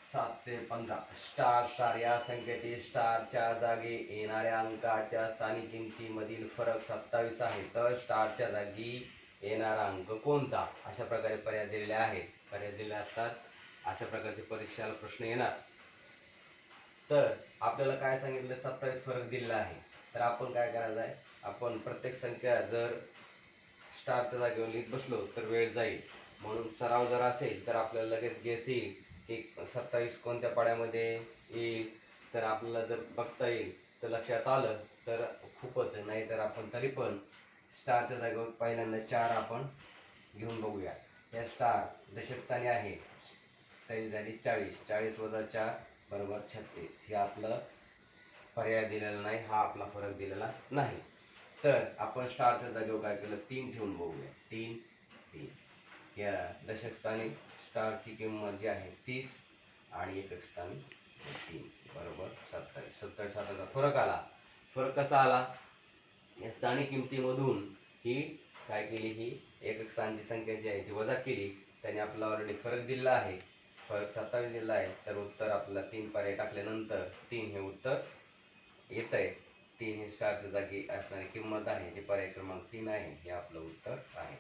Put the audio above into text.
715 star star या संख्येतील स्टारच्या जागी येणाऱ्या अंकाच्या स्थानिक किमतीमधील फरक 27 आहे, तर स्टारच्या जागी येणारा अंक कोणता? अशा प्रकारे पर्याय दिलेले आहेत. पर्याय दिले असतात अशा प्रकारचे परीक्षेला प्रश्न येणार. तर आपल्याला काय सांगितलं, 27 फरक दिलेला आहे. तर आपण काय करायचं आहे, आपण प्रत्येक संख्या जर स्टारच्या जागेवर लिहित बसलो तर वेळ जाईल. म्हणून सराव जर असेल तर आपल्याला लगेच गेस येईल की 27 कोणत्या पाड्यामध्ये येईल. तर आपल्याला जर बघता येईल तर लक्षात आलं तर खूपच, नाही तर आपण तरी पण स्टारच्या जागेवर पहिल्यांदा 4 आपण घेऊन बघूया. या स्टार दशक स्थानी आहे, त्याची झाली 40. 40 वजा 4 बरोबर 36. हे आपलं पर्याय दिलेला नाही, हा आपला फरक दिलेला नाही. तर आपण स्टारच्या जागेवर काय केलं, 3 ठेवून बघूया. 3 3 या दशक स्थानी स्टारची किंमत जी आहे 30 आणि एकक स्थानी 3 बरोबर 27. 27 साताचा फरक आला. फरक कसा आला, या स्थानिक किमतीमधून ही काय केली, ही एकक स्थानची संख्या जी आहे ती वजा केली. त्याने आपल्याला ऑलरेडी फरक दिलेला आहे, फरक 27 दिला आहे. तर उत्तर आपल्याला 3 पर्याय टाकल्यानंतर 3 हे उत्तर येत आहे. 3 हे स्टारच्या जागी असणारी किंमत आहे, ते पर्याय क्रमांक 3 आहे, हे आपलं उत्तर आहे.